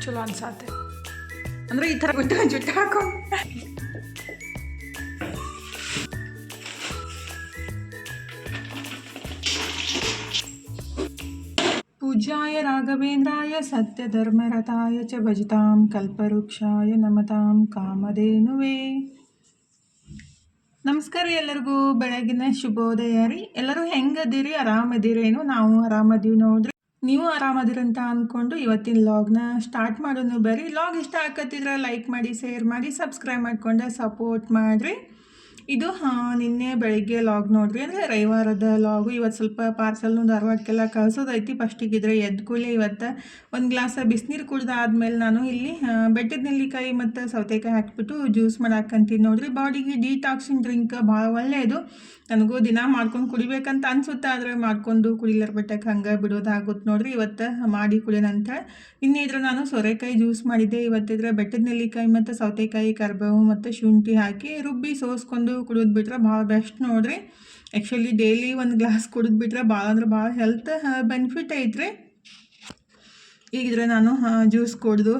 ಚಲೋ ಅನ್ಸಾತೆ ಅಂದರೆ ಈ ಥರ ಬಿಟ್ಟು ಜುಟ್ಟು ಹಾಕೊಂಡು पूज्याय राघवेन्द्राय सत्यधर्मरताय च भजतां कल्पवृक्षाय नमतां ಕಾಮಧೇನುವೇ. ನಮಸ್ಕಾರ ಎಲ್ಲರಿಗೂ ಬೆಳಗಿನ ಶುಭೋದಯ ರೀ. ಎಲ್ಲರೂ ಹೆಂಗದಿರಿ? ಆರಾಮದಿರೇನು? ನಾವು ಆರಾಮದೀವಿ ನೋಡ್ರಿ. ನೀವು ಆರಾಮದಿರಂತ ಅಂದ್ಕೊಂಡು ಇವತ್ತಿನ ಲಾಗ್ನ ಸ್ಟಾರ್ಟ್ ಮಾಡೋನು. ಬರ್ರಿ. ಲಾಗ್ ಇಷ್ಟ ಆಕತ್ತಿದ್ರೆ ಲೈಕ್ ಮಾಡಿ, ಶೇರ್ ಮಾಡಿ, ಸಬ್ಸ್ಕ್ರೈಬ್ ಮಾಡ್ಕೊಂಡು ಸಪೋರ್ಟ್ ಮಾಡಿರಿ. ಇದು ನಿನ್ನೆ ಬೆಳಗ್ಗೆ ಲಾಗ್ ನೋಡ್ರಿ, ಅಂದರೆ ರವಿವಾರದ ಲಾಗು. ಇವತ್ತು ಸ್ವಲ್ಪ ಪಾರ್ಸಲ್ನು ಧಾರವಾಡಕ್ಕೆಲ್ಲ ಕಳ್ಸೋದೈತಿ. ಫಸ್ಟಿಗಿದ್ರೆ ಎದ್ದು ಕೂಡಲೇ ಇವತ್ತು ಒಂದು ಗ್ಲಾಸ್ ಬಿಸಿನೀರು ಕುಡ್ದಾದ್ಮೇಲೆ ನಾನು ಇಲ್ಲಿ ಬೆಟ್ಟದ ನೆಲ್ಲಿಕಾಯಿ ಮತ್ತು ಸೌತೆಕಾಯಿ ಹಾಕಿಬಿಟ್ಟು ಜ್ಯೂಸ್ ಮಾಡಾಕಂತೀನಿ ನೋಡ್ರಿ. ಬಾಡಿಗೆ ಡಿಟಾಕ್ಸಿಂಗ್ ಡ್ರಿಂಕ್ ಭಾಳ ಒಳ್ಳೆಯದು. ನನಗೂ ದಿನ ಮಾಡ್ಕೊಂಡು ಕುಡಿಬೇಕಂತ ಅನ್ಸುತ್ತೆ, ಆದರೆ ಮಾಡ್ಕೊಂಡು ಕುಡಿಲರ್ ಬೆಟ್ಟಕ್ಕೆ ಹಂಗೆ ಬಿಡೋದಾಗುತ್ತೆ ನೋಡ್ರಿ. ಇವತ್ತು ಮಾಡಿ ಕುಡಿಯೋಣಂತ. ಇನ್ನಿದ್ರೆ ನಾನು ಸೋರೆಕಾಯಿ ಜ್ಯೂಸ್ ಮಾಡಿದ್ದೆ. ಇವತ್ತಿದ್ರೆ ಬೆಟ್ಟದ ನೆಲ್ಲಿಕಾಯಿ ಮತ್ತು ಸೌತೆಕಾಯಿ, ಕರಿಬೇವು ಮತ್ತು ಶುಂಠಿ ಹಾಕಿ ರುಬ್ಬಿ ಸೋಸ್ಕೊಂಡು ಕುಡಿದು ಬಿಟ್ರೆ ಭಾಳ ಬೆಸ್ಟ್ ನೋಡ್ರಿ. ಆ್ಯಕ್ಚುಲಿ ಡೈಲಿ ಒಂದು ಗ್ಲಾಸ್ ಕುಡಿದು ಬಿಟ್ರೆ ಭಾಳ ಅಂದ್ರೆ ಭಾಳ ಹೆಲ್ತ್ ಬೆನಿಫಿಟ್ ಐತ್ರಿ. ಈಗಿದ್ರೆ ನಾನು ಜ್ಯೂಸ್ ಕುಡಿದು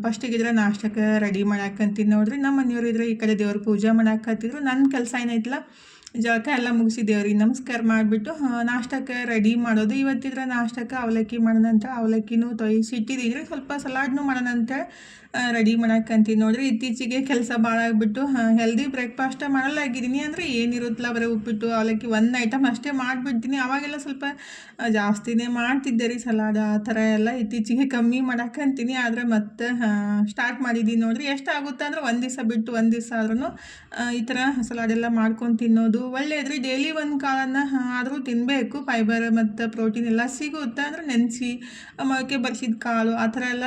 ಫಸ್ಟಿಗಿದ್ರೆ ನಾಷ್ಟಕ್ಕೆ ರೆಡಿ ಮಾಡಾಕಂತೀನಿ ನೋಡ್ರಿ. ನಮ್ಮ ಮನೆಯವ್ರು ಇದ್ರೆ ಈ ಕಡೆ ದೇವ್ರ ಪೂಜೆ ಮಾಡಾಕತ್ತಿದ್ರು. ನನ್ನ ಕೆಲಸ ಏನೈತಲ್ಲ, ಜಳಕ ಎಲ್ಲ ಮುಗಿಸಿ ದೇವ್ರಿಗೆ ನಮಸ್ಕಾರ ಮಾಡಿಬಿಟ್ಟು ನಾಷ್ಟಕ್ಕೆ ರೆಡಿ ಮಾಡೋದು. ಇವತ್ತಿದ್ರೆ ನಾಷ್ಟಕ್ಕೆ ಅವಲಕ್ಕಿ ಮಾಡೋಣಂತ ಅವಲಕ್ಕಿನೂ ತೊಯ್ಸಿಟ್ಟಿದ್ದೀನಿ. ಸ್ವಲ್ಪ ಸಲಾಡ್ನು ಮಾಡೋಣಂತ ರೆಡಿ ಮಾಡಾಕಂತೀನಿ ನೋಡ್ರಿ. ಇತ್ತೀಚೆಗೆ ಕೆಲಸ ಭಾಳ ಆಗಿಬಿಟ್ಟು ಹೆಲ್ದಿ ಬ್ರೇಕ್ಫಾಸ್ಟ್ ಮಾಡಲಾಗಿದ್ದೀನಿ. ಅಂದರೆ ಏನಿರುತ್ತಲ್ಲ, ಬರೀ ಉಪ್ಪಿಟ್ಟು ಅವಲಕ್ಕಿ ಒಂದು ಐಟಮ್ ಅಷ್ಟೇ ಮಾಡಿಬಿಡ್ತೀನಿ. ಅವಾಗೆಲ್ಲ ಸ್ವಲ್ಪ ಜಾಸ್ತಿನೇ ಮಾಡ್ತಿದ್ದೆ ರೀ ಸಲಾಡ್ ಆ ಥರ ಎಲ್ಲ. ಇತ್ತೀಚೆಗೆ ಕಮ್ಮಿ ಮಾಡಾಕಂತೀನಿ, ಆದರೆ ಮತ್ತೆ ಸ್ಟಾರ್ಟ್ ಮಾಡಿದ್ದೀನಿ ನೋಡ್ರಿ. ಎಷ್ಟಾಗುತ್ತೆ ಅಂದರೆ ಒಂದು ದಿವಸ ಬಿಟ್ಟು ಒಂದು ದಿವಸ ಆದ್ರೂ ಈ ಥರ ಸಲಾಡೆಲ್ಲ ಮಾಡ್ಕೊಂಡು ತಿನ್ನೋದು ಒಳ್ಳೆಯದ್ರಿ. ಡೈಲಿ ಒಂದು ಕಾಳನ್ನು ಆದರೂ ತಿನ್ನಬೇಕು. ಫೈಬರ್ ಮತ್ತು ಪ್ರೋಟೀನ್ ಎಲ್ಲ ಸಿಗುತ್ತೆ. ಅಂದರೆ ನೆನೆಸಿ ಮೊಳಕೆ ಬರಿಸಿದ ಕಾಳು ಆ ಥರ ಎಲ್ಲ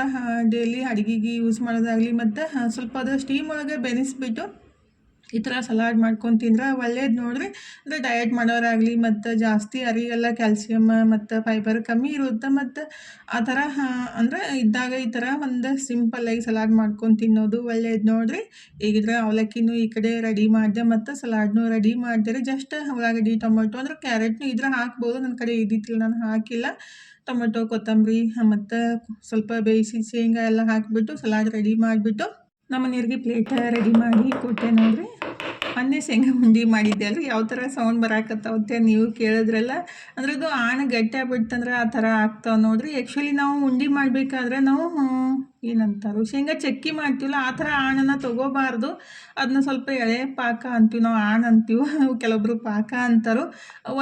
ಡೈಲಿ ಅಡುಗೆಗೆ ಯೂಸ್ ಮಾಡೋದಾಗಲಿ, ಮತ್ತು ಸ್ವಲ್ಪ ಅದು ಸ್ಟೀಮ್ ಒಳಗೆ ಬೆನೆಸ್ಬಿಟ್ಟು ಈ ಥರ ಸಲಾಡ್ ಮಾಡ್ಕೊಂಡು ತಿಂದ್ರೆ ಒಳ್ಳೇದು ನೋಡ್ರಿ. ಅಂದರೆ ಡಯಟ್ ಮಾಡೋರಾಗಲಿ, ಮತ್ತು ಜಾಸ್ತಿ ಅರಿಗೆಲ್ಲ ಕ್ಯಾಲ್ಸಿಯಮ್ ಮತ್ತು ಫೈಬರ್ ಕಮ್ಮಿ ಇರುತ್ತೆ. ಮತ್ತು ಆ ಥರ ಅಂದರೆ ಇದ್ದಾಗ ಈ ಥರ ಒಂದು ಸಿಂಪಲ್ಲಾಗಿ ಸಲಾಡ್ ಮಾಡ್ಕೊಂಡು ತಿನ್ನೋದು ಒಳ್ಳೇದು ನೋಡ್ರಿ. ಈಗಿದ್ರೆ ಅವಲಕ್ಕಿನೂ ಈ ಕಡೆ ರೆಡಿ ಮಾಡಿದೆ, ಮತ್ತು ಸಲಾಡ್ನೂ ರೆಡಿ ಮಾಡಿದೆ. ಜಸ್ಟ್ ಉಳ್ಳಾಗಡ್ಡಿ, ಟೊಮೊಟೊ ಅಂದರೆ ಕ್ಯಾರೆಟ್ನು ಇದ್ರೆ ಹಾಕ್ಬೋದು. ನನ್ನ ಕಡೆ ಇದ್ದಿತ್ತಿಲ್ಲ, ನಾನು ಹಾಕಿಲ್ಲ. ಟೊಮೊಟೊ, ಕೊತ್ತಂಬರಿ ಮತ್ತು ಸ್ವಲ್ಪ ಬೇಯಿಸಿ ಶೇಂಗಾ ಎಲ್ಲ ಹಾಕಿಬಿಟ್ಟು ಸಲಾಡ್ ರೆಡಿ ಮಾಡಿಬಿಟ್ಟು ನಮ್ಮ ಮನೆಯವ್ರಿಗೆ ಪ್ಲೇಟ್ ರೆಡಿ ಮಾಡಿ ಕೊಟ್ಟೆ ನೋಡ್ರಿ. ಮೊನ್ನೆ ಶೇಂಗಾ ಉಂಡೆ ಮಾಡಿದ್ದೆ ಅಲ್ರಿ, ಯಾವ ಥರ ಸೌಂಡ್ ಬರಾಕತ್ತಾವತ್ತೆ ನೀವು ಕೇಳಿದ್ರಲ್ಲ. ಅಂದ್ರೆ ಅದು ಆಣ ಗಟ್ಟಿ ಆಗ್ಬಿಡ್ತಂದ್ರೆ ಆ ಥರ ಆಗ್ತಾವೆ ನೋಡ್ರಿ. ಆ್ಯಕ್ಚುಲಿ ನಾವು ಉಂಡೆ ಮಾಡಬೇಕಾದ್ರೆ ನಾವು ಏನಂತಾರು ಶೇಂಗಾ ಚಕ್ಕಿ ಮಾಡ್ತೀವಲ್ಲ, ಆ ಥರ ಆಣನ್ನು ತೊಗೋಬಾರ್ದು. ಅದನ್ನ ಸ್ವಲ್ಪ ಎಳೆ ಪಾಕ ಅಂತೀವಿ ನಾವು, ಆಣ ಅಂತೀವಿ. ಕೆಲವೊಬ್ರು ಪಾಕ ಅಂತಾರೋ.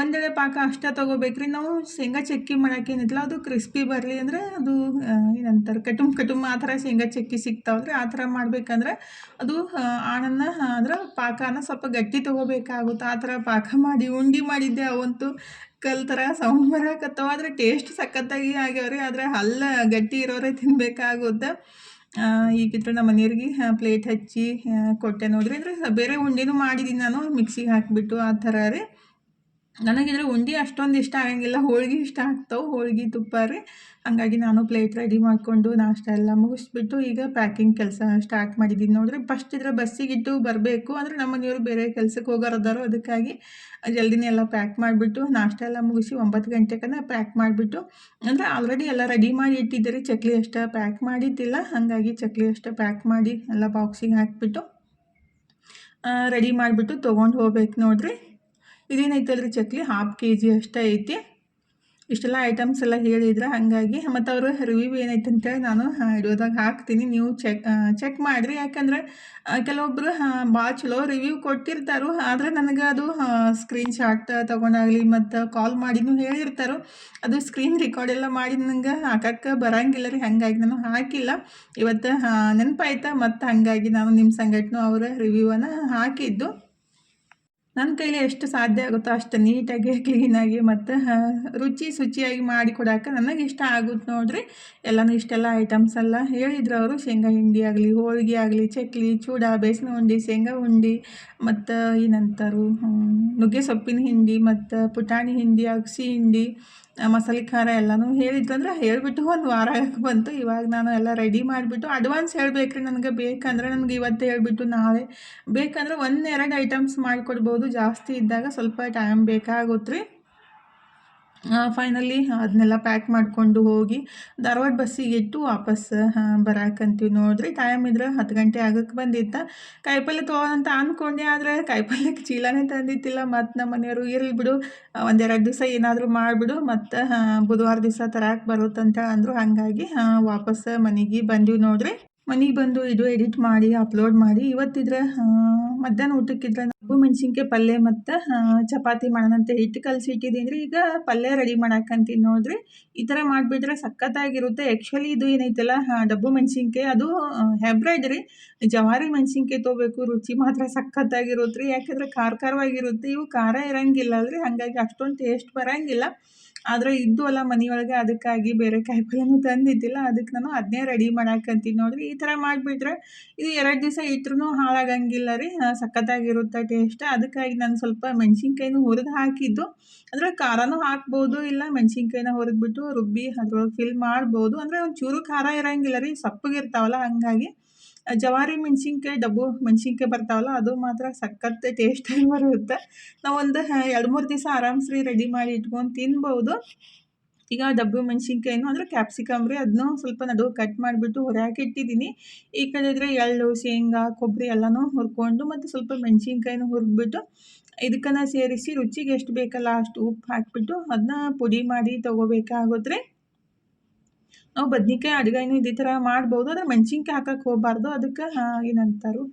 ಒಂದೆಳೆ ಪಾಕ ಅಷ್ಟೇ ತೊಗೋಬೇಕ್ರಿ ನಾವು. ಶೇಂಗಾ ಚಕ್ಕಿ ಮಾಡೋಕ್ಕೇನಿಲ್ಲ, ಅದು ಕ್ರಿಸ್ಪಿ ಬರಲಿ ಅಂದರೆ ಅದು ಏನಂತಾರೆ ಕಟುಮ್ ಆ ಥರ ಶೇಂಗಾ ಚಕ್ಕಿ ಸಿಗ್ತಾವ್ರಿ. ಆ ಥರ ಮಾಡ್ಬೇಕಂದ್ರೆ ಅದು ಆಣನ್ನು ಅಂದ್ರೆ ಪಾಕನ ಸ್ವಲ್ಪ ಗಟ್ಟಿ ತೊಗೋಬೇಕಾಗುತ್ತೆ. ಆ ಥರ ಪಾಕ ಮಾಡಿ ಉಂಡೆ ಮಾಡಿದ್ದೆ. ಅವಂತೂ ಕಲ್ ಥರ ಸೌಂಡ್ ಬರಾಕತ್ತಾವ, ಆದರೆ ಟೇಸ್ಟ್ ಸಖತ್ತಾಗಿ ಆಗ್ಯಾವ್ರಿ. ಆದರೆ ಹಲ್ಲ ಗಟ್ಟಿ ಇರೋರೇ ತಿನ್ನಬೇಕಾಗುತ್ತೆ. ಈಗಿದ್ರೆ ನಮ್ಮ ಮನೆಯವ್ರಿಗೆ ಪ್ಲೇಟ್ ಹಚ್ಚಿ ಕೊಟ್ಟೆ ನೋಡ್ರಿ. ಅಂದರೆ ಬೇರೆ ಉಂಡೆನೂ ಮಾಡಿದ್ದೀನಿ ನಾನು, ಮಿಕ್ಸಿಗೆ ಹಾಕಿಬಿಟ್ಟು ಆ ಥರ ರೀ. ನನಗಿದ್ರೆ ಉಂಡೆ ಅಷ್ಟೊಂದು ಇಷ್ಟ ಆಗಂಗಿಲ್ಲ, ಹೋಳ್ಗೆ ಇಷ್ಟ ಆಗ್ತಾವೆ, ಹೋಳ್ಗೆ ತುಪ್ಪ ರೀ. ಹಾಗಾಗಿ ನಾನು ಪ್ಲೇಟ್ ರೆಡಿ ಮಾಡಿಕೊಂಡು ನಾಷ್ಟ ಎಲ್ಲ ಮುಗಿಸ್ಬಿಟ್ಟು ಈಗ ಪ್ಯಾಕಿಂಗ್ ಕೆಲಸ ಸ್ಟಾರ್ಟ್ ಮಾಡಿದ್ದೀನಿ ನೋಡ್ರಿ. ಫಸ್ಟ್ ಇದ್ರೆ ಬಸ್ಸಿಗಿಟ್ಟು ಬರಬೇಕು, ಅಂದರೆ ನಮ್ಮ ಮನೆಯವರು ಬೇರೆ ಕೆಲಸಕ್ಕೆ ಹೋಗೋರದಾರೋ, ಅದಕ್ಕಾಗಿ ಜಲ್ದಿನೇ ಎಲ್ಲ ಪ್ಯಾಕ್ ಮಾಡಿಬಿಟ್ಟು ನಾಷ್ಟ ಎಲ್ಲ ಮುಗಿಸಿ 9 ಗಂಟೆಗೆ ಪ್ಯಾಕ್ ಮಾಡಿಬಿಟ್ಟು, ಅಂದರೆ ಆಲ್ರೆಡಿ ಎಲ್ಲ ರೆಡಿ ಮಾಡಿ ಇಟ್ಟಿದ್ದೀರಿ. ಚಕ್ಲಿ ಅಷ್ಟೇ ಪ್ಯಾಕ್ ಮಾಡಿದ್ದಿಲ್ಲ, ಹಾಗಾಗಿ ಚಕ್ಲಿ ಅಷ್ಟೇ ಪ್ಯಾಕ್ ಮಾಡಿ ಎಲ್ಲ ಬಾಕ್ಸಿಗೆ ಹಾಕಿಬಿಟ್ಟು ರೆಡಿ ಮಾಡಿಬಿಟ್ಟು ತೊಗೊಂಡು ಹೋಗ್ಬೇಕು ನೋಡ್ರಿ. ಇದೇನೈತಲ್ರಿ ಚಕ್ಲಿ 1/2 kg ಅಷ್ಟೇ ಐತಿ. ಇಷ್ಟೆಲ್ಲ ಐಟಮ್ಸ್ ಎಲ್ಲ ಹೇಳಿದ್ರೆ, ಹಾಗಾಗಿ ಮತ್ತು ಅವರು ರಿವ್ಯೂ ಏನೈತೆ ಅಂತೇಳಿ ನಾನು ವಿಡಿಯೋದಾಗ ಹಾಕ್ತೀನಿ, ನೀವು ಚೆಕ್ ಮಾಡಿರಿ. ಯಾಕಂದರೆ ಕೆಲವೊಬ್ಬರು ಭಾಳ ಚಲೋ ರಿವ್ಯೂ ಕೊಟ್ಟಿರ್ತಾರೋ, ಆದರೆ ನನಗೆ ಅದು ಸ್ಕ್ರೀನ್ಶಾಟ್ ತೊಗೊಂಡಾಗಲಿ ಮತ್ತು ಕಾಲ್ ಮಾಡಿನೂ ಹೇಳಿರ್ತಾರೋ, ಅದು ಸ್ಕ್ರೀನ್ ರೆಕಾರ್ಡ್ ಎಲ್ಲ ಮಾಡಿ ನನಗೆ ಹಾಕಕ್ಕೆ ಬರೋಂಗಿಲ್ಲ ರೀ. ಹಾಗಾಗಿ ನಾನು ಹಾಕಿಲ್ಲ. ಇವತ್ತು ನೆನಪಾಯ್ತಾ, ಮತ್ತು ಹಾಗಾಗಿ ನಾನು ನಿಮ್ಮ ಸಂಗಟನೂ ಅವರ ರಿವ್ಯೂವನ್ನು ಹಾಕಿದ್ದು. ನನ್ನ ಕೈಲಿ ಎಷ್ಟು ಸಾಧ್ಯ ಆಗುತ್ತೋ ಅಷ್ಟು ನೀಟಾಗಿ, ಕ್ಲೀನಾಗಿ ಮತ್ತು ಶುಚಿಯಾಗಿ ಮಾಡಿ ಕೊಡೋಕೆ ನನಗೆ ಇಷ್ಟ ಆಗುತ್ತೆ ನೋಡ್ರಿ. ಎಲ್ಲನೂ ಇಷ್ಟೆಲ್ಲ ಐಟಮ್ಸ್ ಎಲ್ಲ ಹೇಳಿದ್ರು ಅವರು. ಶೇಂಗಾ ಹಿಂಡಿ ಆಗಲಿ, ಹೋಳಿಗೆ ಆಗಲಿ, ಚಕ್ಲಿ, ಚೂಡ, ಬೇಸನ ಉಂಡೆ, ಶೇಂಗಾ ಉಂಡೆ, ಮತ್ತು ಏನಂತಾರು ನುಗ್ಗೆ ಸೊಪ್ಪಿನ ಹಿಂಡಿ, ಮತ್ತು ಪುಟಾಣಿ ಹಿಂಡಿ, ಅಗಸಿ ಹಿಂಡಿ, ಮಸಾಲೆ ಖಾರ ಎಲ್ಲನೂ ಹೇಳಿದ್ರು. ಅಂದರೆ ಹೇಳಿಬಿಟ್ಟು 1 ವಾರ ಬಂತು. ಇವಾಗ ನಾನು ಎಲ್ಲ ರೆಡಿ ಮಾಡಿಬಿಟ್ಟು ಅಡ್ವಾನ್ಸ್ ಹೇಳಬೇಕ್ರಿ. ನನಗೆ ಬೇಕಂದ್ರೆ ನನಗೆ ಇವತ್ತು ಹೇಳಿಬಿಟ್ಟು ನಾಳೆ ಬೇಕಂದ್ರೆ 1-2 ಐಟಮ್ಸ್ ಮಾಡಿಕೊಡ್ಬೋದು. ಜಾಸ್ತಿ ಇದ್ದಾಗ ಸ್ವಲ್ಪ ಟೈಮ್ ಬೇಕಾಗುತ್ತೆ ರೀ. ಫೈನಲಿ ಅದನ್ನೆಲ್ಲ ಪ್ಯಾಕ್ ಮಾಡಿಕೊಂಡು ಹೋಗಿ ಧಾರವಾಡ ಬಸ್ಸಿಗೆ ಇಟ್ಟು ವಾಪಸ್ ಬರಾಕಂತೀವಿ ನೋಡ್ರಿ. ಟೈಮ್ ಇದ್ರೆ 10 ಗಂಟೆ ಆಗಕ್ಕೆ ಬಂದಿತ್ತು. ಕಾಯಿಪಲ್ಲೆ ತೊಗೊಳಂತ ಅಂದ್ಕೊಂಡೆ, ಆದರೆ ಕಾಯಿಪಲ್ಯಕ್ಕೆ ಚೀಲನೇ ತಂದಿತ್ತಿಲ್ಲ. ಮತ್ತು ನಮ್ಮ ಮನೆಯವರು ಇರಲಿ ಬಿಡು, ಒಂದೆರಡು ದಿವಸ ಏನಾದರೂ ಮಾಡಿಬಿಡು, ಮತ್ತು ಬುಧವಾರ ದಿವಸ ತರಕ್ಕೆ ಬರುತ್ತಂತ ಅಂದರು. ಹಾಗಾಗಿ ವಾಪಸ್ ಮನೆಗೆ ಬಂದ್ವಿ ನೋಡ್ರಿ. ಮನೆಗೆ ಬಂದು ಇದು ಎಡಿಟ್ ಮಾಡಿ ಅಪ್ಲೋಡ್ ಮಾಡಿ ಇವತ್ತಿದ್ರೆ ಮಧ್ಯಾಹ್ನ ಊಟಕ್ಕಿದ್ರೆ ಡಬ್ಬು ಮೆಣಸಿನ್ಕಾಯಿ ಪಲ್ಯ ಮತ್ತು ಚಪಾತಿ ಮಾಡೋಣಂತ ಹಿಟ್ಟು ಕಲಸಿಟ್ಟಿದ್ದೀನಿ ರೀ. ಈಗ ಪಲ್ಯ ರೆಡಿ ಮಾಡಾಕಂತೀನಿ ನೋಡ್ರಿ. ಈ ಥರ ಮಾಡಿಬಿಟ್ರೆ ಸಖತ್ತಾಗಿರುತ್ತೆ. ಆ್ಯಕ್ಚುಲಿ ಇದು ಏನೈತಲ್ಲ ಡಬ್ಬು ಮೆಣಸಿನ್ಕಾಯಿ ಅದು ಹೈಬ್ರಿಡ್ ರೀ. ಜವಾರಿ ಮೆಣಸಿನ್ಕಾಯಿ ತೊಗೋಬೇಕು, ರುಚಿ ಮಾತ್ರ ಸಖತ್ತಾಗಿರುತ್ತೆ ರೀ. ಯಾಕಂದರೆ ಖಾರವಾಗಿರುತ್ತೆ. ಇವು ಖಾರ ಇರೋಂಗಿಲ್ಲ ಅಲ್ರಿ, ಹಾಗಾಗಿ ಅಷ್ಟೊಂದು ಟೇಸ್ಟ್ ಬರೋಂಗಿಲ್ಲ. ಆದರೆ ಇದ್ದು ಅಲ್ಲ ಮನೆಯೊಳಗೆ, ಅದಕ್ಕಾಗಿ ಬೇರೆ ಕಾಯಿಪಲ್ಯನೂ ತಂದಿದ್ದಿಲ್ಲ. ಅದಕ್ಕೆ ನಾನು ಅದನ್ನೇ ರೆಡಿ ಮಾಡಾಕಂತೀನಿ ನೋಡ್ರಿ. ಈ ಥರ ಮಾಡಿಬಿಟ್ರೆ ಇದು 2 ದಿವಸ ಇಟ್ಟರೂ ಹಾಳಾಗಂಗಿಲ್ಲ ರೀ, ಸಖತ್ತಾಗಿರುತ್ತೆ ಟೇಸ್ಟ್. ಅದಕ್ಕಾಗಿ ನಾನು ಸ್ವಲ್ಪ ಮೆಣಸಿನ್ಕಾಯಿನೂ ಹುರಿದು ಹಾಕಿದ್ದು. ಅಂದರೆ ಖಾರನೂ ಹಾಕ್ಬೋದು, ಇಲ್ಲ ಮೆಣಸಿನ್ಕಾಯಿನ ಹುರಿದ್ಬಿಟ್ಟು ರುಬ್ಬಿ ಅದ್ರೊಳಗೆ ಫಿಲ್ ಮಾಡ್ಬೋದು. ಅಂದರೆ ಒಂಚೂರು ಖಾರ ಇರೋಂಗಿಲ್ಲ ರೀ, ಸಪ್ಪಗಿರ್ತಾವಲ್ಲ. ಹಾಗಾಗಿ ಜವಾರಿ ಮೆಣಸಿನ್ಕಾಯಿ ಡಬ್ಬು ಮೆಣಸಿನ್ಕಾಯಿ ಬರ್ತಾವಲ್ಲ, ಅದು ಮಾತ್ರ ಸಖತ್ ಟೇಸ್ಟಾಗಿ ಬರುತ್ತೆ. ನಾವೊಂದು 2-3 ದಿವಸ ಆರಾಮ್ಸ್ರಿ ರೆಡಿ ಮಾಡಿ ಇಟ್ಕೊಂಡು ತಿನ್ಬೋದು. ಈಗ ಡಬ್ಬು ಮೆಣಸಿನ್ಕಾಯಿನೂ ಅಂದರೆ ಕ್ಯಾಪ್ಸಿಕಮ್ ರೀ, ಅದನ್ನೂ ಸ್ವಲ್ಪ ನಡುವೆ ಕಟ್ ಮಾಡಿಬಿಟ್ಟು ಹುರಿಯಾಕೆ ಇಟ್ಟಿದ್ದೀನಿ. ಈ ಕಡೆ ಇದ್ರೆ ಎಳ್ಳು, ಶೇಂಗಾ, ಕೊಬ್ಬರಿ ಎಲ್ಲನೂ ಹುರ್ಕೊಂಡು ಮತ್ತು ಸ್ವಲ್ಪ ಮೆಣಸಿನ್ಕಾಯಿನೂ ಹುರಿದ್ಬಿಟ್ಟು ಇದಕ್ಕನ್ನು ಸೇರಿಸಿ ರುಚಿಗೆ ಎಷ್ಟು ಬೇಕಲ್ಲ ಅಷ್ಟು ಉಪ್ಪು ಹಾಕಿಬಿಟ್ಟು ಅದನ್ನ ಪುಡಿ ಮಾಡಿ ತೊಗೋಬೇಕಾಗುತ್ತೆ ರೀ. ನಾವು ಬದ್ನಿಕಾಯಿ ಅಡುಗೆನೂ ಇದೇ ಥರ ಮಾಡ್ಬೋದು, ಆದರೆ ಮೆಣಸಿನ್ಕಾಯಿ ಹಾಕಕ್ಕೆ ಹೋಗಬಾರ್ದು. ಅದಕ್ಕೆ ಏನಂತಾರು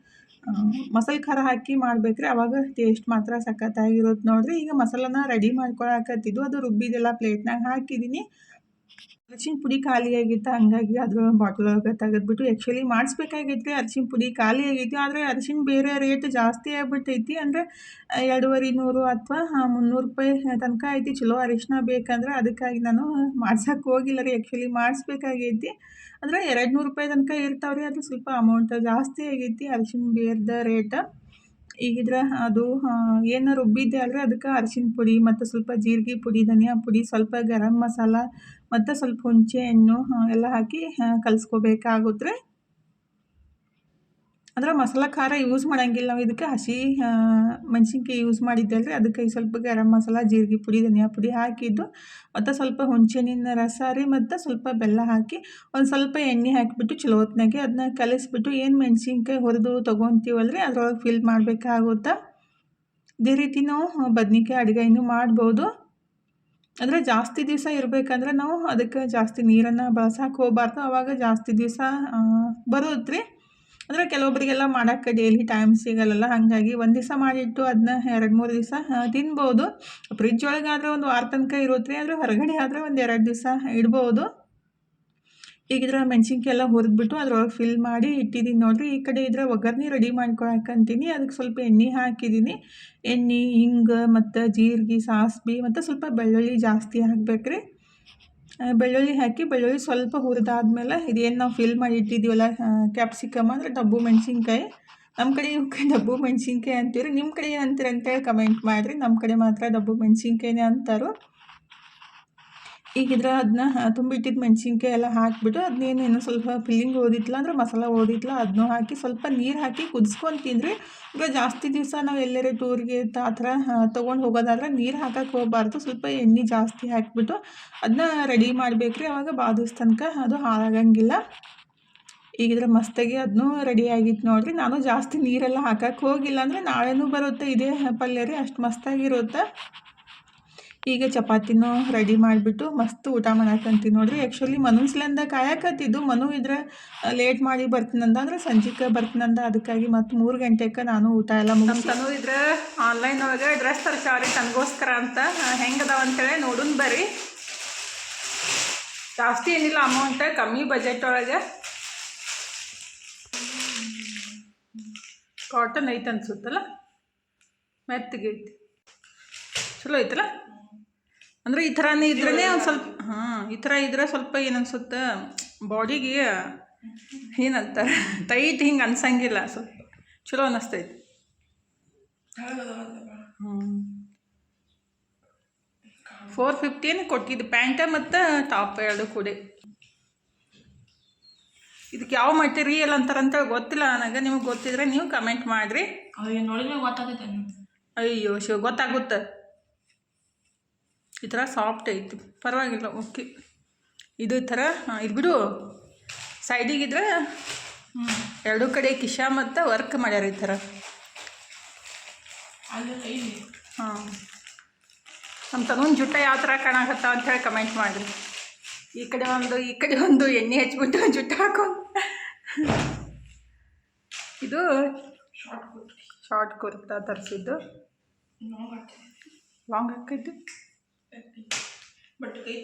ಮಸಾಲೆ ಖಾರ ಹಾಕಿ ಮಾಡ್ಬೇಕ್ರಿ, ಅವಾಗ ಟೇಸ್ಟ್ ಮಾತ್ರ ಸಖತ್ತಾಗಿರುತ್ತೆ ನೋಡ್ರಿ. ಈಗ ಮಸಾಲನ ರೆಡಿ ಮಾಡ್ಕೊಳಕತ್ತಿದ್ದು, ಅದು ರುಬ್ಬಿದೆಲ್ಲ ಪ್ಲೇಟ್ನಾಗ ಹಾಕಿದ್ದೀನಿ. ಅರಿಶಿನ ಪುಡಿ ಖಾಲಿ ಆಗಿತ್ತು, ಹಂಗಾಗಿ ಅದ್ರ ಬಾಟ್ಲ್ ಒಳಗೆ ತೆಗೆದ್ಬಿಟ್ಟು ಆ್ಯಕ್ಚುಲಿ ಮಾಡಿಸ್ಬೇಕಾಗೈತಿ ರೀ. ಅರಿಶಿನ ಪುಡಿ ಖಾಲಿ ಆಗೈತಿ, ಆದರೆ ಅರಿಶಿನ ಬೇರೆ ರೇಟ್ ಜಾಸ್ತಿ ಆಗ್ಬಿಟ್ಟೈತಿ. ಅಂದರೆ 250 ಅಥವಾ 300 ರೂಪಾಯಿ ತನಕ ಐತಿ ಚಲೋ ಅರಿಶಿನ ಬೇಕಂದ್ರೆ. ಅದಕ್ಕಾಗಿ ನಾನು ಮಾಡ್ಸೋಕ್ಕೆ ಹೋಗಿಲ್ಲ ರೀ. ಆ್ಯಕ್ಚುಲಿ ಮಾಡಿಸ್ಬೇಕಾಗೈತಿ. ಅಂದರೆ 200 ರೂಪಾಯಿ ತನಕ ಇರ್ತಾವೆ ರೀ, ಅದು ಸ್ವಲ್ಪ ಅಮೌಂಟ್ ಜಾಸ್ತಿ ಆಗೈತಿ ಅರಿಶಿನ ಬೇರ್ದ ರೇಟ್. ಈಗಿದ್ರೆ ಅದು ಏನು ರುಬ್ಬಿದ್ದೆ ಅಲ್ರಿ, ಅದಕ್ಕೆ ಅರಿಶಿನ ಪುಡಿ ಮತ್ತು ಸ್ವಲ್ಪ ಜೀರಿಗೆ ಪುಡಿ, ಧನಿಯಾ ಪುಡಿ, ಸ್ವಲ್ಪ ಗರಂ ಮಸಾಲ ಮತ್ತು ಸ್ವಲ್ಪ ಹುಣಸೆ ಹಣ್ಣು ಎಲ್ಲ ಹಾಕಿ ಕಲಿಸ್ಕೋಬೇಕಾಗುತ್ತೆ ರೀ. ಅಂದ್ರೆ ಮಸಾಲೆ ಖಾರ ಯೂಸ್ ಮಾಡೋಂಗಿಲ್ಲ ನಾವು ಇದಕ್ಕೆ. ಹಸಿ ಮೆಣಸಿನ್ಕಾಯಿ ಯೂಸ್ ಮಾಡಿದ್ದಲ್ರಿ, ಅದಕ್ಕೆ ಸ್ವಲ್ಪ ಗರಂ ಮಸಾಲ, ಜೀರಿಗೆ ಪುಡಿ, ಧನಿಯಾ ಪುಡಿ ಹಾಕಿದ್ದು, ಮತ್ತು ಸ್ವಲ್ಪ ಹುಣಸೆಹಣ್ಣಿನ ರಸ ರೀ, ಮತ್ತು ಸ್ವಲ್ಪ ಬೆಲ್ಲ ಹಾಕಿ ಒಂದು ಸ್ವಲ್ಪ ಎಣ್ಣೆ ಹಾಕಿಬಿಟ್ಟು ಚಲೋ ಹೊತ್ನಾಗೆ ಅದನ್ನ ಕಲಿಸ್ಬಿಟ್ಟು ಏನು ಮೆಣಸಿನ್ಕಾಯಿ ಹುರಿದು ತೊಗೊತೀವಲ್ರಿ ಅದ್ರೊಳಗೆ ಫಿಲ್ ಮಾಡಬೇಕಾಗುತ್ತೆ. ಇದೇ ರೀತಿ ನಾವು ಬದ್ನಿಕಾಯಿ ಅಡುಗೆನೂ ಮಾಡ್ಬೋದು. ಅಂದರೆ ಜಾಸ್ತಿ ದಿವಸ ಇರಬೇಕಂದ್ರೆ ನಾವು ಅದಕ್ಕೆ ಜಾಸ್ತಿ ನೀರನ್ನು ಬಳಸಕ್ಕೆ ಹೋಗಬಾರ್ದು, ಆವಾಗ ಜಾಸ್ತಿ ದಿವಸ ಬರುತ್ತೆ ರೀ. ಅಂದರೆ ಕೆಲವೊಬ್ಬರಿಗೆಲ್ಲ ಮಾಡೋಕ್ಕೆ ಡೈಲಿ ಟೈಮ್ ಸಿಗಲ್ಲ, ಹಾಗಾಗಿ ಒಂದು ದಿವಸ ಮಾಡಿಟ್ಟು ಅದನ್ನ 2-3 ದಿವಸ ತಿನ್ಬೋದು. ಫ್ರಿಜ್ ಒಳಗಾದರೆ ಒಂದು ವಾರ ತನಕ ಇರುತ್ತೆ ರೀ, ಆದರೆ ಹೊರಗಡೆ ಆದರೆ ಒಂದು 2 ದಿವಸ ಇಡ್ಬೋದು. ಈಗಿದ್ರೆ ಮೆಣಸಿನ್ಕಾಯಿ ಎಲ್ಲ ಹುರಿದ್ಬಿಟ್ಟು ಅದ್ರೊಳಗೆ ಫಿಲ್ ಮಾಡಿ ಇಟ್ಟಿದ್ದೀನಿ ನೋಡಿರಿ. ಈ ಕಡೆ ಇದ್ರೆ ಒಗ್ಗರಣೆ ರೆಡಿ ಮಾಡ್ಕೊಳಕಂತೀನಿ. ಅದಕ್ಕೆ ಸ್ವಲ್ಪ ಎಣ್ಣೆ ಹಾಕಿದ್ದೀನಿ. ಎಣ್ಣೆ, ಹಿಂಗೆ ಮತ್ತು ಜೀರಿಗೆ, ಸಾಸಿವೆ ಮತ್ತು ಸ್ವಲ್ಪ ಬೆಳ್ಳುಳ್ಳಿ ಜಾಸ್ತಿ ಹಾಕ್ಬೇಕ್ರಿ. ಬೆಳ್ಳುಳ್ಳಿ ಹಾಕಿ ಬೆಳ್ಳುಳ್ಳಿ ಸ್ವಲ್ಪ ಹುರಿದಾದ್ಮೇಲೆ ಇದೇನು ನಾವು ಫಿಲ್ ಮಾಡಿ ಇಟ್ಟಿದ್ದೀವಲ್ಲ ಕ್ಯಾಪ್ಸಿಕಮ್ ಅಂದರೆ ಡಬ್ಬು ಮೆಣಸಿನ್ಕಾಯಿ, ನಮ್ಮ ಕಡೆ ಇವಕ್ಕೆ ಡಬ್ಬು ಮೆಣಸಿನ್ಕಾಯಿ ಅಂತೀರಿ. ನಿಮ್ಮ ಕಡೆ ಏನು ಅಂತೀರಿ ಅಂತೇಳಿ ಕಮೆಂಟ್ ಮಾಡಿರಿ. ನಮ್ಮ ಕಡೆ ಮಾತ್ರ ಡಬ್ಬು ಮೆಣಸಿನ್ಕಾಯಿನೇ ಅಂತಾರು. ಈಗಿದ್ರೆ ಅದನ್ನ ತುಂಬಿಟ್ಟಿದ್ದು ಮೆಣಸಿನ್ಕಾಯಿ ಎಲ್ಲ ಹಾಕಿಬಿಟ್ಟು ಅದನ್ನೇನು ಸ್ವಲ್ಪ ಫಿಲ್ಲಿಂಗ್ ಓದಿತ್ತಲ್ಲ ಅಂದರೆ ಮಸಾಲ ಓದಿತ್ತಲ್ಲ ಅದನ್ನೂ ಹಾಕಿ ಸ್ವಲ್ಪ ನೀರು ಹಾಕಿ ಕುದಿಸ್ಕೊತೀನಿ. ಈಗ ಜಾಸ್ತಿ ದಿವಸ ನಾವು ಎಲ್ಲರೂ ಟೂರಿಗೆ ಆ ಥರ ತೊಗೊಂಡು ಹೋಗೋದಾದ್ರೆ ನೀರು ಹಾಕಕ್ಕೆ ಹೋಗಬಾರ್ದು. ಸ್ವಲ್ಪ ಎಣ್ಣೆ ಜಾಸ್ತಿ ಹಾಕಿಬಿಟ್ಟು ಅದನ್ನ ರೆಡಿ ಮಾಡಬೇಕ್ರಿ, ಅವಾಗ ಭಾಳ ದಿವಸ ತನಕ ಅದು ಹಾಳಾಗಂಗಿಲ್ಲ. ಈಗಿದ್ರೆ ಮಸ್ತಾಗಿ ಅದನ್ನೂ ರೆಡಿ ಆಗಿತ್ತು ನೋಡಿರಿ. ನಾನು ಜಾಸ್ತಿ ನೀರೆಲ್ಲ ಹಾಕಕ್ಕೆ ಹೋಗಿಲ್ಲ, ಅಂದರೆ ನಾಳೆನೂ ಬರುತ್ತೆ ಇದೇ ಪಲ್ಯ ರೀ, ಅಷ್ಟು ಮಸ್ತಾಗಿರುತ್ತೆ. ಈಗ ಚಪಾತಿನೂ ರೆಡಿ ಮಾಡಿಬಿಟ್ಟು ಮಸ್ತ್ ಊಟ ಮಾಡಾಕಂತೀನಿ ನೋಡಿರಿ. ಆ್ಯಕ್ಚುಲಿ ಮನುಸ್ಲಿಂದ ಕಾಯಕತ್ತಿದ್ದು, ಮನು ಇದ್ರೆ ಲೇಟ್ ಮಾಡಿ ಬರ್ತೀನಂದ, ಅಂದರೆ ಸಂಜೆಗೆ ಬರ್ತೀನಂದ. ಅದಕ್ಕಾಗಿ ಮತ್ತು 3 ಗಂಟೆಗೆ ನಾನು ಊಟ ಎಲ್ಲ ಮುಗಿಸಿ ತನು ಇದ್ರೆ ಆನ್ಲೈನ್ ಒಳಗೆ ಡ್ರೆಸ್ ತರ್ಸಾರಿ ತನಗೋಸ್ಕರ ಅಂತ. ಹೆಂಗದಾವ ಅಂತೇಳಿ ನೋಡೋಣ ಬರ್ರಿ. ಜಾಸ್ತಿ ಏನಿಲ್ಲ ಅಮೌಂಟ್, ಕಮ್ಮಿ ಬಜೆಟ್ ಒಳಗೆ. ಕಾಟನ್ ಐತೆ ಅನ್ಸುತ್ತಲ್ಲ, ಮೆತ್ತಗೆ ಐತಿ, ಚಲೋ ಐತಲ್ಲ. ಅಂದರೆ ಈ ಥರನೇ ಇದ್ರೇ ಒಂದು ಸ್ವಲ್ಪ ಈ ಥರ ಇದ್ರೆ ಸ್ವಲ್ಪ ಏನನ್ಸುತ್ತೆ ಬಾಡಿಗೆ, ಏನಂತಾರೆ ಟೈಟ್ ಹಿಂಗೆ ಅನ್ಸಂಗಿಲ್ಲ, ಸ್ವಲ್ಪ ಚಲೋ ಅನ್ನಿಸ್ತೈತಿ. 450 ಕೊಟ್ಟಿದ್ದು ಪ್ಯಾಂಟ ಮತ್ತು ಟಾಪ್ 2 ಕೂಡ. ಇದಕ್ಕೆ ಯಾವ ಮಟೀರಿಯಲ್ ಅಂತಾರಂತ ಗೊತ್ತಿಲ್ಲ ನನಗೆ, ನಿಮಗೆ ಗೊತ್ತಿದ್ರೆ ನೀವು ಕಮೆಂಟ್ ಮಾಡಿರಿ. ನೋಡಿದ್ರೆ ಗೊತ್ತಾಗುತ್ತೆ. ಅಯ್ಯೋ ಶಿವ, ಗೊತ್ತಾಗುತ್ತೆ. ಈ ಥರ ಸಾಫ್ಟ್ ಐತಿ, ಪರವಾಗಿಲ್ಲ, ಓಕೆ. ಇದು ಥರ ಇದು ಬಿಡು, ಸೈಡಿಗಿದ್ರೆ ಎರಡೂ ಕಡೆ ಕಿಶ ಮತ್ತು ವರ್ಕ್ ಮಾಡ್ಯಾರ ಈ ಥರ. ಹಾಂ, ನಮ್ಮ ತನೂನ್ ಜುಟ್ಟ ಯಾವ ಥರ ಕಾಣಕತ್ತ ಅಂಥೇಳಿ ಕಮೆಂಟ್ ಮಾಡಿರಿ. ಈ ಕಡೆ ಒಂದು ಎಣ್ಣೆ ಹಚ್ಬಿಟ್ಟು ಜುಟ್ಟು ಹಾಕೊಂಡು. ಇದು ಶಾರ್ಟ್ ಕುರ್ತಾ ತರಿಸಿದ್ದು, ಲಾಂಗ್ ಹಾಕೈತಿ, ಬಟ್ ಕೈ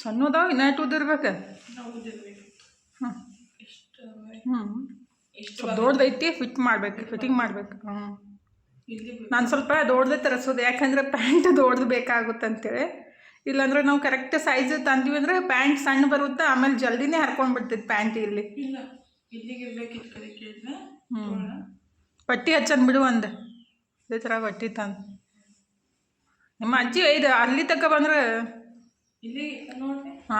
ಸಣ್ಣದಾವ, ಇನ್ನ ಉದಿರ್ಬೇಕು. ಸ್ವಲ್ಪ ದೊಡ್ಡದೈತಿ, ಫಿಟ್ಟಿಂಗ್ ಮಾಡ್ಬೇಕು. ನಾನು ಸ್ವಲ್ಪ ದೊಡ್ಡದೇ ತರಿಸೋದು, ಯಾಕಂದರೆ ಪ್ಯಾಂಟ್ ದೊಡ್ಡದು ಬೇಕಾಗುತ್ತಂತೇಳಿ. ಇಲ್ಲಾಂದ್ರೆ ನಾವು ಕರೆಕ್ಟ್ ಸೈಜ್ ತಂದೀವಿ ಅಂದರೆ ಪ್ಯಾಂಟ್ ಸಣ್ಣ ಬರುತ್ತೆ, ಆಮೇಲೆ ಜಲ್ದಿನೇ ಹರ್ಕೊಂಡು ಬಿಡ್ತೈತೆ ಪ್ಯಾಂಟ್. ಪಟ್ಟಿ ಹಚ್ಚಂದು ಒಂದು ಇದೇ ಥರ ಪಟ್ಟಿ ತಂದು. ನಿಮ್ಮ ಅಜ್ಜಿ ಐದು ಅಲ್ಲಿ ತನಕ ಬಂದ್ರೆ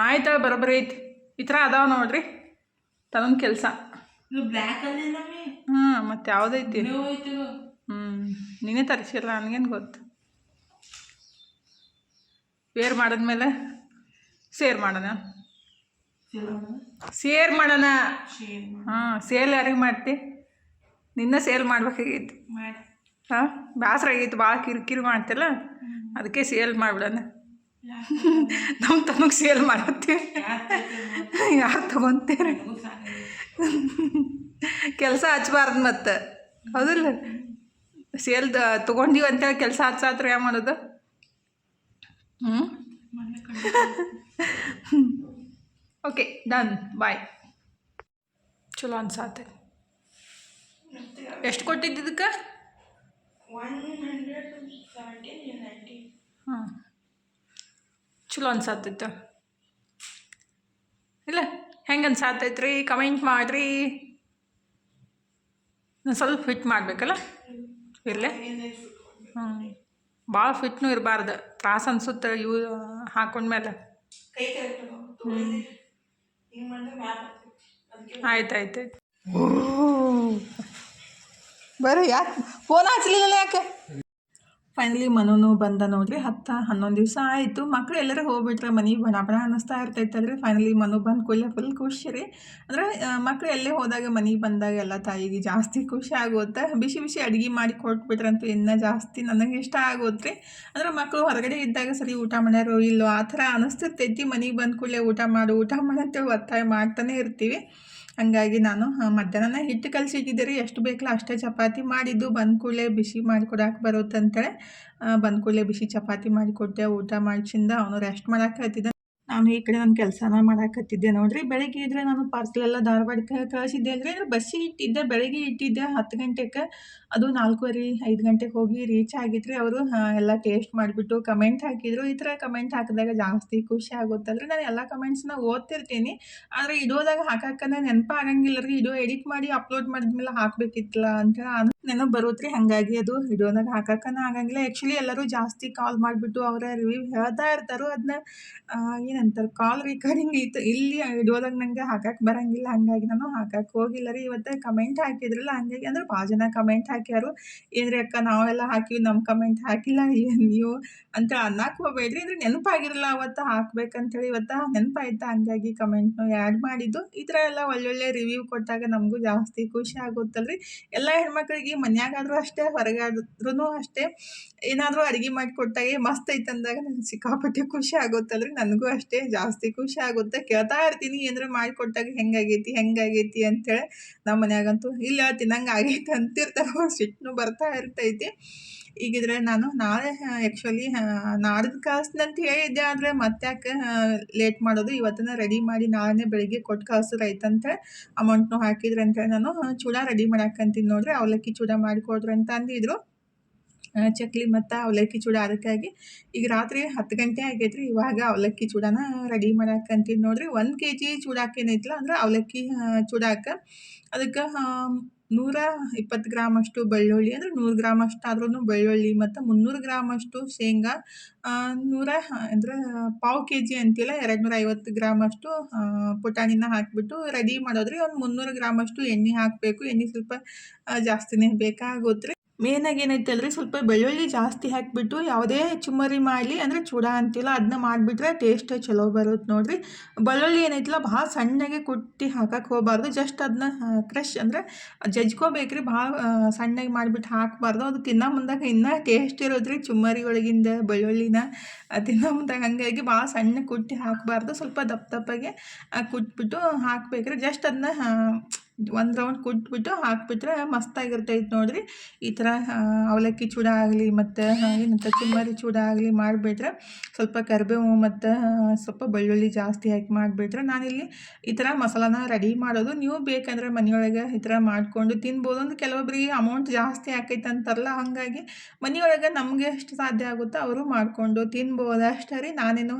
ಆಯ್ತು, ಬರೋಬ್ಬರಿ ಐತಿ. ಈ ಥರ ಅದಾವ ನೋಡ್ರಿ ತನ್ನೊಂದು ಕೆಲಸ. ಮತ್ತು ಯಾವುದೈತಿ? ನೀನೇ ತರಿಸಿಲ್ಲ, ನನಗೇನು ಗೊತ್ತು. ವೇರ್ ಮಾಡಿದ್ಮೇಲೆ ಶೇರ್ ಮಾಡೋಣ. ಹಾಂ, ಸೇಲ್ ಯಾರಿಗೆ ಮಾಡ್ತಿ? ನಿನ್ನ ಸೇಲ್ ಮಾಡ್ಬೇಕಾಗೈತಿ. ಹಾಂ, ಬೇಸರ ಆಗೈತಿ, ಭಾಳ ಕಿರಿಕಿರಿ ಮಾಡ್ತಿಲ್ಲ, ಅದಕ್ಕೆ ಸೇಲ್ ಮಾಡಿಬಿಡೋಣ. ನಮ್ಮ ತನಗೆ ಸೇಲ್ ಮಾಡತ್ತೀವಿ, ಯಾರು ತೊಗೊತೀರಿ? ಕೆಲಸ ಹಚ್ಬಾರ್ದು ಮತ್ತು, ಹೌದಿಲ್ಲ? ಸೇಲ್ ತೊಗೊಂಡೀವಿ ಅಂತೇಳಿ ಕೆಲಸ ಹಚ್ಚಾತ್ರ ಯಾವ ಮಾಡೋದು? ಓಕೆ, ಡನ್, ಬಾಯ್. ಚಲೋ ಅನ್ಸಾತೆ. ಎಷ್ಟು ಕೊಟ್ಟಿದ್ದಕ್ಕೆ? ಹಾಂ, ಚಲೋ ಅನ್ಸಾತೈತ ಇಲ್ಲ? ಹೆಂಗೆ ಅನ್ಸಾತೈತ್ರಿ? ಕಮೆಂಟ್ ಮಾಡಿರಿ. ನಾನು ಸ್ವಲ್ಪ ಫಿಟ್ ಮಾಡಬೇಕಲ್ಲ, ಇರಲೇ. ಭಾಳ ಫಿಟ್ನೂ ಇರಬಾರ್ದು, ತ್ರಾಸ ಅನ್ಸುತ್ತೆ ಇವು ಹಾಕೊಂಡ್ಮೇಲೆ. ಆಯ್ತು. ಬರ್ರಿ, ಯಾಕೆ ಫೋನ್ ಹಚ್ಚಲಿಲ್ಲ? ಯಾಕೆ? ಫೈನಲಿ ಮನೂ ಬಂದ ನೋಡ್ರಿ. 10-11 ದಿವಸ ಆಯಿತು. ಮಕ್ಕಳು ಎಲ್ಲರೂ ಹೋಗ್ಬಿಟ್ರೆ ಮನೆಗೆ ಬಣ ಅನ್ನಿಸ್ತಾ ಇರ್ತೈತಲ್ರಿ. ಫೈನಲಿ ಮನೂ ಬಂದು ಕೂಡಲೇ ಫುಲ್ ಖುಷಿ ರೀ. ಅಂದರೆ ಮಕ್ಕಳು ಎಲ್ಲೇ ಹೋದಾಗ ಮನೆಗೆ ಬಂದಾಗ ಎಲ್ಲ ತಾಯಿಗೆ ಜಾಸ್ತಿ ಖುಷಿ ಆಗುತ್ತೆ. ಬಿಸಿ ಅಡುಗೆ ಮಾಡಿ ಕೊಟ್ಬಿಟ್ರಂತೂ ಇನ್ನೂ ಜಾಸ್ತಿ ನನಗೆ ಇಷ್ಟ ಆಗುತ್ತೆ ರೀ. ಅಂದರೆ ಮಕ್ಕಳು ಹೊರಗಡೆ ಇದ್ದಾಗ ಸರಿ ಊಟ ಮಾಡ್ಯಾರೋ ಇಲ್ಲೋ ಆ ಥರ ಅನ್ನಿಸ್ತಿರ್ತೈತಿ. ಮನೆಗೆ ಬಂದ ಕೂಡಲೇ ಊಟ ಮಾಡು ಅಂತೇಳಿ ಒತ್ತಾಯ ಮಾಡ್ತಾನೆ ಇರ್ತೀವಿ. ಹಂಗಾಗಿ ನಾನು ಮಧ್ಯಾಹ್ನ ಹಿಟ್ಟು ಕಲಸಿಟ್ಟಿದ್ದೆ ರೀ. ಎಷ್ಟು ಬೇಕಲ್ಲ ಅಷ್ಟೇ ಚಪಾತಿ ಮಾಡಿದ್ದು. ಬಂದ ಕೂಡಲೇ ಬಿಸಿ ಮಾಡಿಕೊಡಕ್ಕೆ ಬರುತ್ತಂತೇಳಿ ಬಂದ ಕೂಡಲೇ ಬಿಸಿ ಚಪಾತಿ ಮಾಡಿಕೊಟ್ಟೆ. ಊಟ ಮಾಡಿಸಿಂದ ಅವನು ರೆಸ್ಟ್ ಮಾಡಕ್ಕೆ ಹತ್ತಿದ್ದ. ನಾನು ಈ ಕಡೆ ನನ್ನ ಕೆಲಸನ ಮಾಡಾಕತ್ತಿದ್ದೆ ನೋಡ್ರಿ. ಬೆಳಗ್ಗೆ ಇದ್ದರೆ ನಾನು ಪಾರ್ಸಲೆಲ್ಲ ಧಾರವಾಡಕ್ಕೆ ಕಳಿಸಿದ್ದೆ ಅಂದರೆ ಬಸ್ಸಿಗೆ ಇಟ್ಟಿದ್ದೆ. ಬೆಳಗ್ಗೆ ಇಟ್ಟಿದ್ದೆ 10 ಗಂಟೆಗೆ, ಅದು 4:15-5 ಗಂಟೆಗೆ ಹೋಗಿ ರೀಚ್ ಆಗಿದ್ರಿ. ಅವರು ಎಲ್ಲ ಟೇಸ್ಟ್ ಮಾಡಿಬಿಟ್ಟು ಕಮೆಂಟ್ ಹಾಕಿದರು. ಈ ಥರ ಕಮೆಂಟ್ ಹಾಕಿದಾಗ ಜಾಸ್ತಿ ಖುಷಿ ಆಗುತ್ತಲ್ರಿ. ನಾನು ಎಲ್ಲ ಕಮೆಂಟ್ಸ್ನ ಓದ್ತಿರ್ತೀನಿ, ಆದರೆ ಇಡೋದಾಗ ಹಾಕಕ್ಕನೇ ನೆನಪಾಗಂಗಿಲ್ಲ ರೀ. ಇಡೋ ಎಡಿಟ್ ಮಾಡಿ ಅಪ್ಲೋಡ್ ಮಾಡಿದ್ಮೇಲೆ ಹಾಕಬೇಕಿತ್ತಲ್ಲ ಅಂತೇಳಿ ನೆನಪು ಬರುತ್ತೆ. ಹಾಗಾಗಿ ಅದು ವಿಡಿಯೋದಾಗ ಹಾಕಕ್ಕನ ಆಗಂಗಿಲ್ಲ. ಆ್ಯಕ್ಚುಲಿ ಎಲ್ಲರೂ ಜಾಸ್ತಿ ಕಾಲ್ ಮಾಡಿಬಿಟ್ಟು ಅವರ ರಿವ್ಯೂ ಹೇಳ್ತಾ ಇರ್ತಾರೋ, ಅದನ್ನ ಏನಂತಾರೆ ಕಾಲ್ ರೆಕಾರ್ಡಿಂಗ್ ಇತ್ತು ಇಲ್ಲಿ ವಿಡಿಯೋದಾಗ ನನಗೆ ಹಾಕಕ್ಕೆ ಬರೋಂಗಿಲ್ಲ. ಹಾಗಾಗಿ ನಾನು ಹಾಕಕ್ಕೆ ಹೋಗಿಲ್ಲ ರೀ. ಇವತ್ತು ಕಮೆಂಟ್ ಹಾಕಿದ್ರಲ್ಲ, ಹಂಗಾಗಿ ಅಂದ್ರೆ ಭಾಳ ಜನ ಕಮೆಂಟ್ ಹಾಕ್ಯಾರು. ಏನ್ರಿ ಅಕ್ಕ ನಾವೆಲ್ಲ ಹಾಕಿವಿ, ನಮ್ಮ ಕಮೆಂಟ್ ಹಾಕಿಲ್ಲ ನೀವು ಅಂತ ಅನ್ನಕ್ಕೆ ಹೋಗ್ಬೇಡ್ರಿ. ಅಂದರೆ ನೆನಪಾಗಿರಲ್ಲ ಅವತ್ತು ಹಾಕ್ಬೇಕಂತೇಳಿ. ಇವತ್ತು ನೆನಪಾಯ್ತು, ಹಂಗಾಗಿ ಕಮೆಂಟ್ನು ಆ್ಯಡ್ ಮಾಡಿದ್ದು. ಈ ಥರ ಎಲ್ಲ ಒಳ್ಳೊಳ್ಳೆ ರಿವ್ಯೂ ಕೊಟ್ಟಾಗ ನಮಗೂ ಜಾಸ್ತಿ ಖುಷಿ ಆಗುತ್ತಲ್ರಿ. ಎಲ್ಲ ಹೆಣ್ಮಕ್ಳಿಗೆ ಮನ್ಯಾಗಾದರೂ ಅಷ್ಟೇ, ಹೊರಗಾದ್ರೂ ಅಷ್ಟೇ, ಏನಾದರೂ ಅಡುಗೆ ಮಾಡಿ ಕೊಟ್ಟಾಗೆ ಮಸ್ತ್ ಐತೆ ಅಂದಾಗ ನನಗೆ ಸಿಕ್ಕಾಪಟ್ಟೆ ಖುಷಿ ಆಗುತ್ತಲ್ರಿ. ನನಗೂ ಅಷ್ಟೇ ಜಾಸ್ತಿ ಖುಷಿ ಆಗುತ್ತೆ. ಕೇಳ್ತಾ ಇರ್ತೀನಿ ಏನಾರ ಮಾಡಿಕೊಟ್ಟಾಗ ಹೆಂಗಾಗೈತಿ ಅಂತೇಳಿ. ನಮ್ಮ ಮನ್ಯಾಗಂತೂ ಇಲ್ಲ ತಿನ್ನಂಗೆ ಆಗೈತೆ ಅಂತಿರ್ತಾರೆ, ಸಿಟ್ಟನ್ನು ಬರ್ತಾ ಇರ್ತೈತಿ. ಈಗಿದ್ರೆ ನಾನು ನಾಳೆ ಆ್ಯಕ್ಚುಲಿ ನಾಡ್ದು ಕಳಿಸ್ನಂತ ಹೇಳಿದ್ದೆ, ಆದರೆ ಯಾಕೆ ಲೇಟ್ ಮಾಡೋದು, ಇವತ್ತನ್ನ ರೆಡಿ ಮಾಡಿ ನಾಳೆನೇ ಬೆಳಿಗ್ಗೆ ಕೊಟ್ಟು ಕಳ್ಸಿದ್ರೆ ಆಯ್ತಂತೇಳಿ ಅಮೌಂಟ್ನು ಹಾಕಿದ್ರೆ ಅಂತೇಳಿ ನಾನು ಚೂಡ ರೆಡಿ ಮಾಡಾಕಂತೀನಿ ನೋಡ್ರಿ. ಅವಲಕ್ಕಿ ಚೂಡ ಮಾಡಿಕೊಡ್ರಿ ಅಂತ ಅಂದಿದ್ರು. ಚಕ್ಲಿ ಮತ್ತು ಅವಲಕ್ಕಿ ಚೂಡ. ಅದಕ್ಕಾಗಿ ಈಗ ರಾತ್ರಿ 10 ಗಂಟೆ ಆಗೈತ್ರಿ. ಇವಾಗ ಅವಲಕ್ಕಿ ಚೂಡನ ರೆಡಿ ಮಾಡಾಕಂತೀನಿ ನೋಡ್ರಿ. 1 kg ಚೂಡಾಕ ಏನೈತಿಲ್ಲ ಅಂದ್ರೆ ಅವಲಕ್ಕಿ ಚೂಡಾಕ ಅದಕ್ಕೆ 120 ಗ್ರಾಮಷ್ಟು ಬೆಳ್ಳುಳ್ಳಿ, ಅಂದರೆ 100 ಗ್ರಾಮ್ ಅಷ್ಟಾದ್ರೂ ಬೆಳ್ಳುಳ್ಳಿ, ಮತ್ತು 300 ಗ್ರಾಮಷ್ಟು ಶೇಂಗಾ, 100 ಅಂದರೆ ಪಾವು kg ಅಂತಿಲ್ಲ 250 ಗ್ರಾಮಷ್ಟು ಪುಟಾಣಿನ ಹಾಕಿಬಿಟ್ಟು ರೆಡಿ ಮಾಡೋದ್ರಿ. ಒಂದು 300 ಗ್ರಾಮಷ್ಟು ಎಣ್ಣೆ ಹಾಕಬೇಕು. ಎಣ್ಣೆ ಸ್ವಲ್ಪ ಜಾಸ್ತಿನೇ ಬೇಕಾಗುತ್ತೆ ರೀ. ಮೇನಾಗಿ ಏನೈತೆ ಅಲ್ರಿ, ಸ್ವಲ್ಪ ಬೆಳ್ಳುಳ್ಳಿ ಜಾಸ್ತಿ ಹಾಕಿಬಿಟ್ಟು ಯಾವುದೇ ಚುಮ್ಮರಿ ಮಾಡಲಿ ಅಂದರೆ ಚೂಡ ಅಂತೀವಲ್ಲ ಅದನ್ನ ಮಾಡಿಬಿಟ್ರೆ ಟೇಸ್ಟ್ ಚಲೋ ಬರುತ್ತೆ ನೋಡಿರಿ. ಬೆಳ್ಳುಳ್ಳಿ ಏನೈತಲ್ಲ ಭಾಳ ಸಣ್ಣಗೆ ಕುಟ್ಟಿ ಹಾಕಕ್ಕೆ ಹೋಗಬಾರ್ದು, ಜಸ್ಟ್ ಅದನ್ನ ಕ್ರಷ್ ಅಂದರೆ ಜಜ್ಕೋಬೇಕ್ರಿ. ಭಾಳ ಸಣ್ಣಗೆ ಮಾಡಿಬಿಟ್ಟು ಹಾಕಬಾರ್ದು, ಅದು ತಿನ್ನೋ ಮುಂದಾಗ ಇನ್ನೂ ಟೇಸ್ಟ್ ಇರೋದ್ರಿ ಚುಮ್ಮರಿ ಒಳಗಿಂದ ಬೆಳ್ಳುಳ್ಳಿನ ತಿನ್ನೋ ಮುಂದಾಗ. ಹಾಗಾಗಿ ಭಾಳ ಸಣ್ಣ ಕುಟ್ಟಿ ಹಾಕಬಾರ್ದು, ಸ್ವಲ್ಪ ದಪ್ಪ ದಪ್ಪಗೆ ಕುಟ್ಬಿಟ್ಟು ಹಾಕ್ಬೇಕ್ರಿ. ಜಸ್ಟ್ ಅದನ್ನ ಒಂದು ರೌಂಡ್ ಕುಟ್ಬಿಟ್ಟು ಹಾಕಿಬಿಟ್ರೆ ಮಸ್ತಾಗಿರ್ತೈತೆ ನೋಡಿರಿ. ಈ ಥರ ಅವಲಕ್ಕಿ ಚೂಡ ಆಗಲಿ ಮತ್ತು ಏನಂತ ಚುಮ್ಮರಿ ಚೂಡ ಆಗಲಿ ಮಾಡಿಬಿಟ್ರೆ ಸ್ವಲ್ಪ ಕರಿಬೇವು ಮತ್ತು ಸ್ವಲ್ಪ ಬೆಳ್ಳುಳ್ಳಿ ಜಾಸ್ತಿ ಹಾಕಿ ಮಾಡಿಬಿಟ್ರೆ, ನಾನಿಲ್ಲಿ ಈ ಥರ ಮಸಾಲಾನ ರೆಡಿ ಮಾಡೋದು. ನೀವು ಬೇಕಂದರೆ ಮನೆಯೊಳಗೆ ಈ ಥರ ಮಾಡಿಕೊಂಡು ತಿನ್ಬೋದು. ಅಂದ್ರೆ ಕೆಲವೊಬ್ಬರಿಗೆ ಅಮೌಂಟ್ ಜಾಸ್ತಿ ಆಕೈತೆ ಅಂತಾರಲ್ಲ, ಹಾಗಾಗಿ ಮನೆಯೊಳಗೆ ನಮಗೆ ಎಷ್ಟು ಸಾಧ್ಯ ಆಗುತ್ತೋ ಅವರು ಮಾಡಿಕೊಂಡು ತಿನ್ಬೋದು ಅಷ್ಟೇ ರೀ. ನಾನೇನು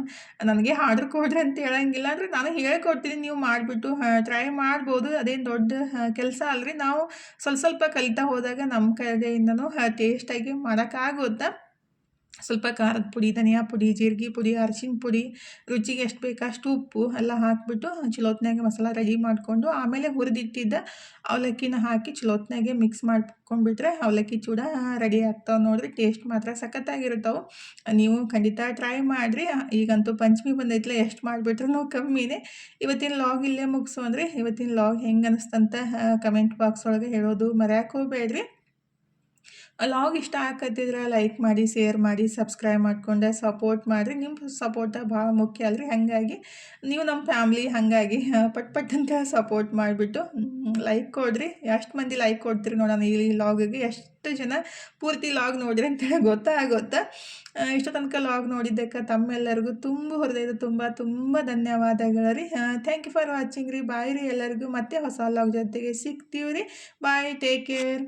ನನಗೆ ಆರ್ಡ್ರ್ ಕೊಡ್ರಿ ಅಂತ ಹೇಳಂಗಿಲ್ಲ, ಅಂದರೆ ನಾನು ಹೇಳ್ಕೊಡ್ತೀನಿ, ನೀವು ಮಾಡಿಬಿಟ್ಟು ಟ್ರೈ ಮಾಡ್ಬೋದು. ಅದೇನು ದೊಡ್ಡ ಕೆಲಸ ಅಲ್ರಿ. ನಾವು ಸ್ವಲ್ಪ ಕಲಿತಾ ಹೋದಾಗ ನಮ್ಮ ಕಡೆಯಿಂದನೂ ಟೇಸ್ಟಾಗಿ ಮಾಡೋಕ್ಕಾಗುತ್ತೆ. ಸ್ವಲ್ಪ ಖಾರದ ಪುಡಿ, ಧನಿಯಾ ಪುಡಿ, ಜೀರಿಗೆ ಪುಡಿ, ಅರಿಶಿನ ಪುಡಿ, ರುಚಿಗೆ ಎಷ್ಟು ಬೇಕು ಅಷ್ಟು ಉಪ್ಪು ಎಲ್ಲ ಹಾಕಿಬಿಟ್ಟು ಚಲೋತ್ನಾಗೆ ಮಸಾಲ ರೆಡಿ ಮಾಡಿಕೊಂಡು ಆಮೇಲೆ ಹುರಿದಿಟ್ಟಿದ್ದ ಅವಲಕ್ಕಿನ ಹಾಕಿ ಚಲೋತ್ನಾಗೆ ಮಿಕ್ಸ್ ಮಾಡ್ಕೊಂಡ್ಬಿಟ್ರೆ ಅವಲಕ್ಕಿ ಚೂಡ ರೆಡಿ ಆಗ್ತಾವೆ ನೋಡಿರಿ. ಟೇಸ್ಟ್ ಮಾತ್ರ ಸಖತ್ತಾಗಿರ್ತಾವೆ. ನೀವು ಖಂಡಿತ ಟ್ರೈ ಮಾಡಿರಿ. ಈಗಂತೂ ಪಂಚಮಿ ಬಂದೈತಲ್ಲ, ಎಷ್ಟು ಮಾಡಿಬಿಟ್ರೂ ಕಮ್ಮಿನೇ. ಇವತ್ತಿನ ಲಾಗ್ ಇಲ್ಲೇ ಮುಗಿಸು ಇವತ್ತಿನ ಲಾಗ್ ಹೆಂಗೆ ಅನಿಸ್ತಂತ ಕಮೆಂಟ್ ಬಾಕ್ಸ್ ಒಳಗೆ ಹೇಳೋದು ಮರೆಯೋಕೆ ಹೋಗಬೇಡ್ರಿ. ಲಾಗ್ ಇಷ್ಟ ಆಗತ್ತಿದ್ರೆ ಲೈಕ್ ಮಾಡಿ, ಶೇರ್ ಮಾಡಿ, ಸಬ್ಸ್ಕ್ರೈಬ್ ಮಾಡ್ಕೊಂಡೆ ಸಪೋರ್ಟ್ ಮಾಡಿರಿ. ನಿಮ್ಮ ಸಪೋರ್ಟ ಭಾಳ ಮುಖ್ಯ ಅಲ್ರಿ. ಹಾಗಾಗಿ ನೀವು ನಮ್ಮ ಫ್ಯಾಮ್ಲಿ, ಹಾಗಾಗಿ ಪಟ್ ಅಂತ ಸಪೋರ್ಟ್ ಮಾಡಿಬಿಟ್ಟು ಲೈಕ್ ಕೊಡ್ರಿ. ಎಷ್ಟು ಮಂದಿ ಲೈಕ್ ಕೊಡ್ತೀರಿ ನೋಡೋಣ ಈ ಲಾಗಿಗೆ, ಎಷ್ಟು ಜನ ಪೂರ್ತಿ ಲಾಗ್ ನೋಡಿರಿ ಅಂತೇಳಿ ಗೊತ್ತಾ. ಇಷ್ಟು ತನಕ ಲಾಗ್ ನೋಡಿದ್ದಕ್ಕೆ ತಮ್ಮೆಲ್ಲರಿಗೂ ಹೃದಯದ ತುಂಬ ಧನ್ಯವಾದಗಳು ರೀ. ಥ್ಯಾಂಕ್ ಯು ಫಾರ್ ವಾಚಿಂಗ್ ರೀ. ಬಾಯ್ ರೀ ಎಲ್ಲರಿಗೂ. ಮತ್ತೆ ಹೊಸ ಲಾಗ್ ಜೊತೆಗೆ ಸಿಗ್ತೀವಿ ರೀ. ಬಾಯ್, ಟೇಕ್ ಕೇರ್.